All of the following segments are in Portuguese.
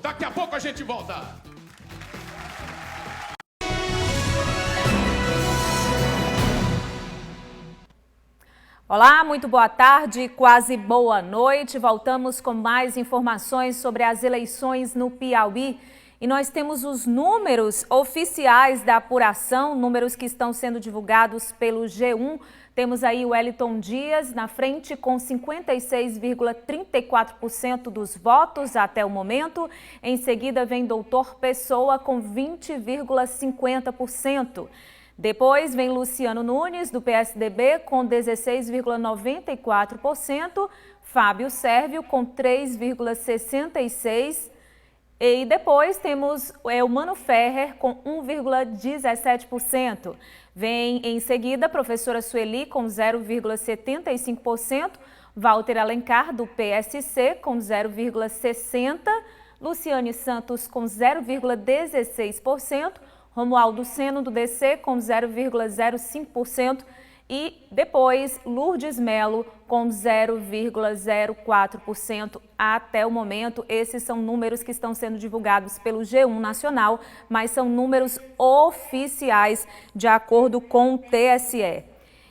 Daqui a pouco a gente volta. Olá, muito boa tarde, quase boa noite. Voltamos com mais informações sobre as eleições no Piauí. E nós temos os números oficiais da apuração, números que estão sendo divulgados pelo G1. Temos aí o Wellington Dias na frente com 56,34% dos votos até o momento. Em seguida vem Doutor Pessoa com 20,50%. Depois vem Luciano Nunes, do PSDB, com 16,94%, Fábio Sérvio, com 3,66%, e depois temos o Mano Ferrer, com 1,17%. Vem em seguida a professora Sueli, com 0,75%, Walter Alencar, do PSC, com 0,60%, Luciane Santos, com 0,16%, Romualdo Seno, do DC, com 0,05%, e depois Lourdes Melo, com 0,04% até o momento. Esses são números que estão sendo divulgados pelo G1 Nacional, mas são números oficiais de acordo com o TSE.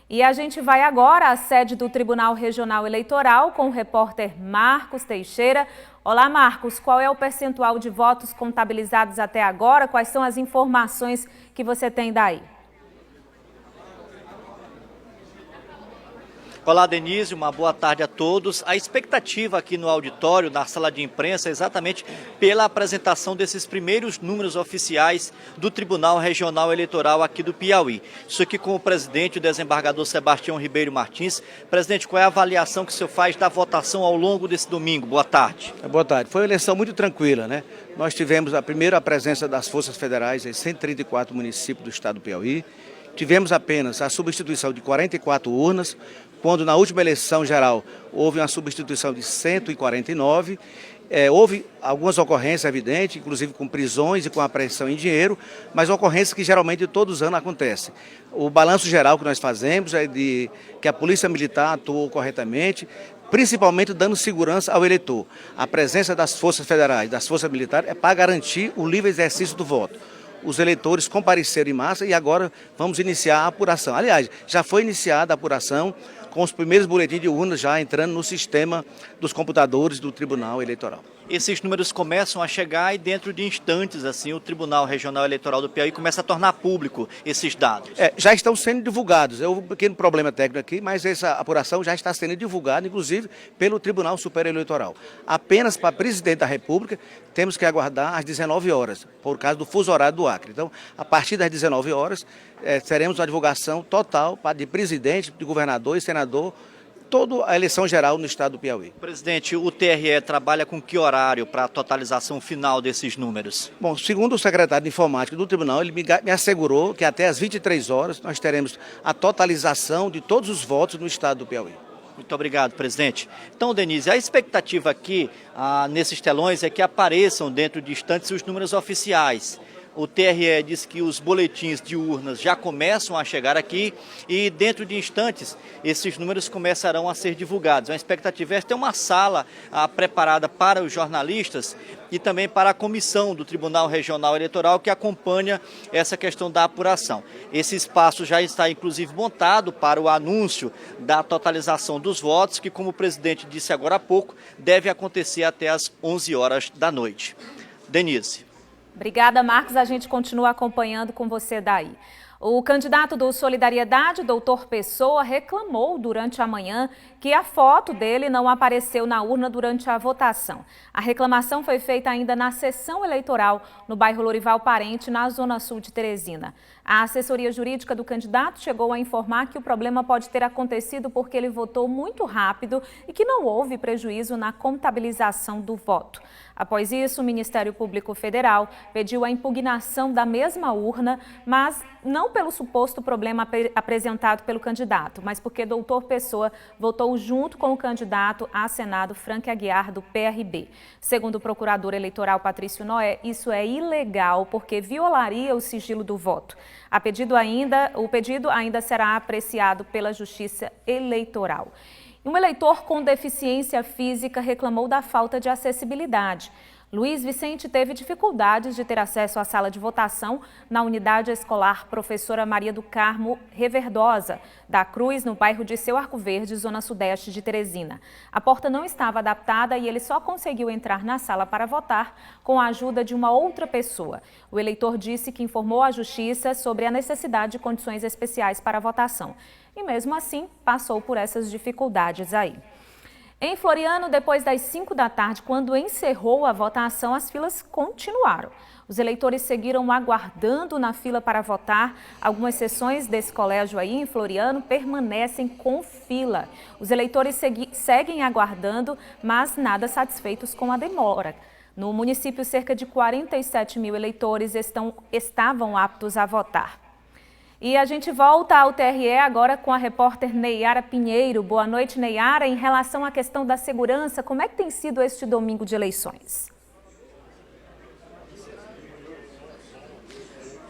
E a gente vai agora à sede do Tribunal Regional Eleitoral com o repórter Marcos Teixeira. Olá, Marcos, qual é o percentual de votos contabilizados até agora? Quais são as informações que você tem daí? Olá, Denise, uma boa tarde a todos. A expectativa aqui no auditório, na sala de imprensa, é exatamente pela apresentação desses primeiros números oficiais do Tribunal Regional Eleitoral aqui do Piauí. Isso aqui com o presidente, o desembargador Sebastião Ribeiro Martins. Presidente, qual é a avaliação que o senhor faz da votação ao longo desse domingo? Boa tarde. Boa tarde. Foi uma eleição muito tranquila, né? Nós tivemos a presença das forças federais em 134 municípios do estado do Piauí. Tivemos apenas a substituição de 44 urnas, quando na última eleição geral houve uma substituição de 149. Houve algumas ocorrências evidentes, inclusive com prisões e com apreensão em dinheiro, mas ocorrências que geralmente todos os anos acontecem. O balanço geral que nós fazemos é de que a Polícia Militar atuou corretamente, principalmente dando segurança ao eleitor. A presença das forças federais, das forças militares, é para garantir o livre exercício do voto. Os eleitores compareceram em massa e agora vamos iniciar a apuração. Aliás, já foi iniciada a apuração com os primeiros boletins de urnas já entrando no sistema dos computadores do Tribunal Eleitoral. Esses números começam a chegar e dentro de instantes, assim, o Tribunal Regional Eleitoral do Piauí começa a tornar público esses dados. Já estão sendo divulgados. Houve um pequeno problema técnico aqui, mas essa apuração já está sendo divulgada, inclusive, pelo Tribunal Superior Eleitoral. Apenas para presidente da República, temos que aguardar às 19 horas, por causa do fuso horário do Acre. Então, a partir das 19 horas, teremos uma divulgação total de presidente, de governador e senador, toda a eleição geral no estado do Piauí. Presidente, o TRE trabalha com que horário para a totalização final desses números? Bom, segundo o secretário de Informática do Tribunal, ele me assegurou que até às 23 horas nós teremos a totalização de todos os votos no estado do Piauí. Muito obrigado, presidente. Então, Denise, a expectativa aqui nesses telões é que apareçam dentro de instantes os números oficiais. O TRE diz que os boletins de urnas já começam a chegar aqui e dentro de instantes esses números começarão a ser divulgados. A expectativa é ter uma sala preparada para os jornalistas e também para a comissão do Tribunal Regional Eleitoral que acompanha essa questão da apuração. Esse espaço já está inclusive montado para o anúncio da totalização dos votos, que, como o presidente disse agora há pouco, deve acontecer até às 11 horas da noite. Denise. Obrigada, Marcos. A gente continua acompanhando com você daí. O candidato do Solidariedade, Doutor Pessoa, reclamou durante a manhã que a foto dele não apareceu na urna durante a votação. A reclamação foi feita ainda na sessão eleitoral no bairro Lorival Parente, na zona sul de Teresina. A assessoria jurídica do candidato chegou a informar que o problema pode ter acontecido porque ele votou muito rápido e que não houve prejuízo na contabilização do voto. Após isso, o Ministério Público Federal pediu a impugnação da mesma urna, mas não pelo suposto problema apresentado pelo candidato, mas porque Doutor Pessoa votou junto com o candidato a Senado Frank Aguiar, do PRB. Segundo o procurador eleitoral Patrício Noé, isso é ilegal porque violaria o sigilo do voto. O pedido ainda será apreciado pela Justiça Eleitoral. Um eleitor com deficiência física reclamou da falta de acessibilidade. Luiz Vicente teve dificuldades de ter acesso à sala de votação na unidade escolar Professora Maria do Carmo Reverdosa, da Cruz, no bairro de Seu Arco Verde, zona sudeste de Teresina. A porta não estava adaptada e ele só conseguiu entrar na sala para votar com a ajuda de uma outra pessoa. O eleitor disse que informou à Justiça sobre a necessidade de condições especiais para a votação. E mesmo assim, passou por essas dificuldades aí. Em Floriano, depois das 5 da tarde, quando encerrou a votação, as filas continuaram. Os eleitores seguiram aguardando na fila para votar. Algumas seções desse colégio aí em Floriano permanecem com fila. Os eleitores seguem aguardando, mas nada satisfeitos com a demora. No município, cerca de 47 mil eleitores estavam aptos a votar. E a gente volta ao TRE agora com a repórter Neiara Pinheiro. Boa noite, Neiara. Em relação à questão da segurança, como é que tem sido este domingo de eleições?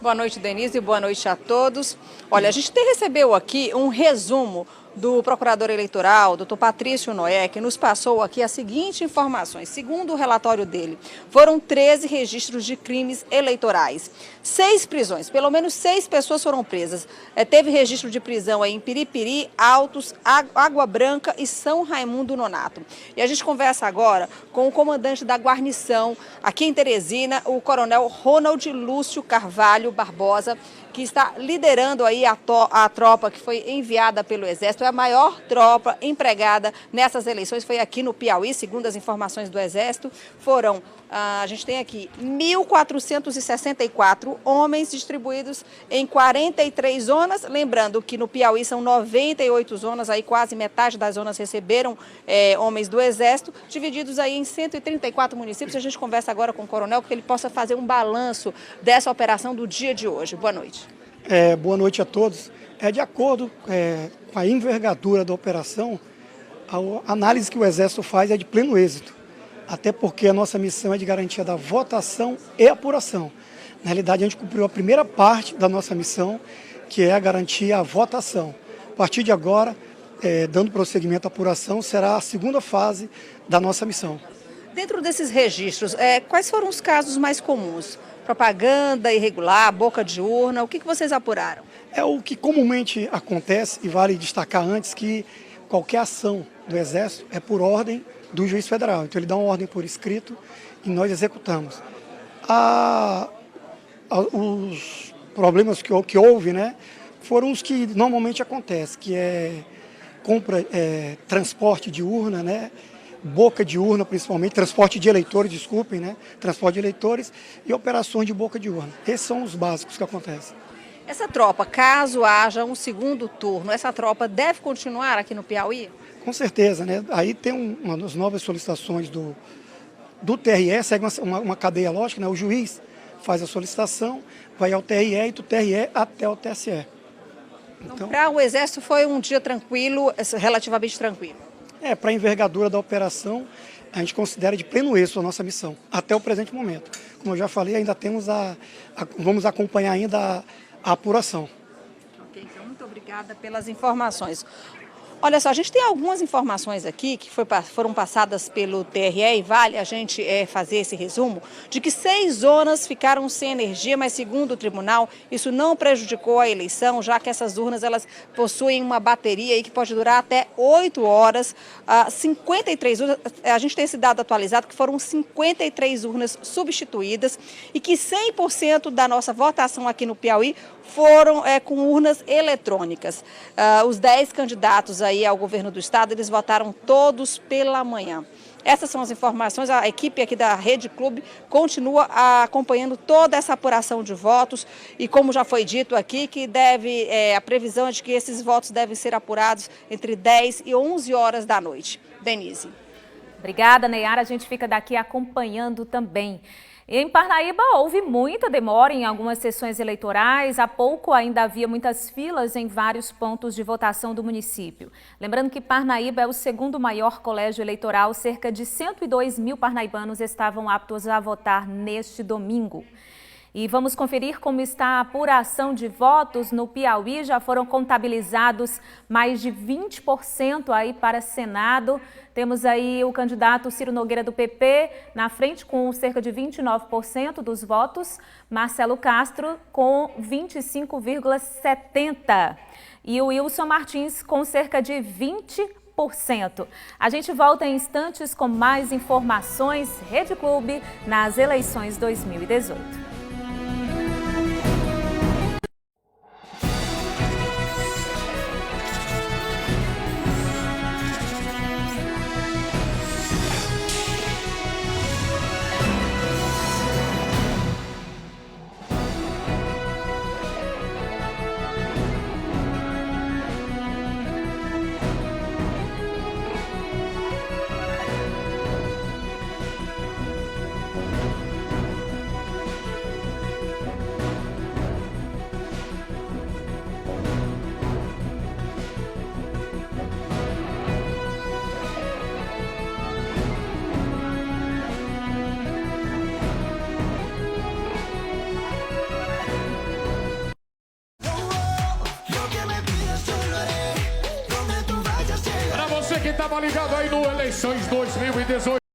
Boa noite, Denise, e boa noite a todos. Olha, a gente recebeu aqui um resumo do procurador eleitoral, doutor Patrício Noé, que nos passou aqui as seguintes informações. Segundo o relatório dele, foram 13 registros de crimes eleitorais, 6 prisões, pelo menos 6 pessoas foram presas. Teve registro de prisão aí em Piripiri, Altos, Água Branca e São Raimundo Nonato. E a gente conversa agora com o comandante da guarnição aqui em Teresina, o coronel Ronald Lúcio Carvalho Barbosa, que está liderando aí a tropa que foi enviada pelo Exército. É a maior tropa empregada nessas eleições, foi aqui no Piauí, segundo as informações do Exército. Foram, a gente tem aqui 1.464 homens distribuídos em 43 zonas. Lembrando que no Piauí são 98 zonas, aí quase metade das zonas receberam homens do Exército, divididos aí em 134 municípios. A gente conversa agora com o coronel, que ele possa fazer um balanço dessa operação do dia de hoje. Boa noite. Boa noite a todos. De acordo com a envergadura da operação, a análise que o Exército faz é de pleno êxito, até porque a nossa missão é de garantia da votação e apuração. Na realidade, a gente cumpriu a primeira parte da nossa missão, que é a garantia à votação. A partir de agora, dando prosseguimento à apuração, será a segunda fase da nossa missão. Dentro desses registros, quais foram os casos mais comuns? Propaganda irregular, boca de urna, o que vocês apuraram? É o que comumente acontece, e vale destacar antes que qualquer ação do Exército é por ordem do juiz federal. Então ele dá uma ordem por escrito e nós executamos. Os problemas que houve, né, foram os que normalmente acontecem, que é transporte de urna, né, boca de urna principalmente, transporte de eleitores, desculpem, né? Transporte de eleitores e operações de boca de urna. Esses são os básicos que acontecem. Essa tropa, caso haja um segundo turno, essa tropa deve continuar aqui no Piauí? Com certeza, né? Aí tem uma das novas solicitações do TRE, segue uma cadeia lógica, né? O juiz faz a solicitação, vai ao TRE e do TRE até o TSE. Então para o Exército foi um dia tranquilo, relativamente tranquilo? Para a envergadura da operação, a gente considera de pleno êxito a nossa missão, até o presente momento. Como eu já falei, ainda temos vamos acompanhar ainda a apuração. Ok, então muito obrigada pelas informações. Olha só, a gente tem algumas informações aqui que foram passadas pelo TRE e vale a gente fazer esse resumo, de que 6 zonas ficaram sem energia, mas segundo o tribunal, isso não prejudicou a eleição, já que essas urnas elas possuem uma bateria aí que pode durar até 8 horas. 53 urnas, a gente tem esse dado atualizado, que foram 53 urnas substituídas e que 100% da nossa votação aqui no Piauí foram com urnas eletrônicas. Os 10 candidatos aí ao governo do estado, eles votaram todos pela manhã. Essas são as informações, a equipe aqui da Rede Clube continua acompanhando toda essa apuração de votos e como já foi dito aqui, que a previsão é de que esses votos devem ser apurados entre 10 e 11 horas da noite. Denise. Obrigada, Neiara. A gente fica daqui acompanhando também. Em Parnaíba, houve muita demora em algumas sessões eleitorais. Há pouco ainda havia muitas filas em vários pontos de votação do município. Lembrando que Parnaíba é o segundo maior colégio eleitoral. Cerca de 102 mil parnaibanos estavam aptos a votar neste domingo. E vamos conferir como está a apuração de votos no Piauí. Já foram contabilizados mais de 20% aí para Senado. Temos aí o candidato Ciro Nogueira do PP na frente com cerca de 29% dos votos. Marcelo Castro com 25,70%. E o Wilson Martins com cerca de 20%. A gente volta em instantes com mais informações. Rede Clube nas eleições 2018. Você que estava ligado aí no Eleições 2018.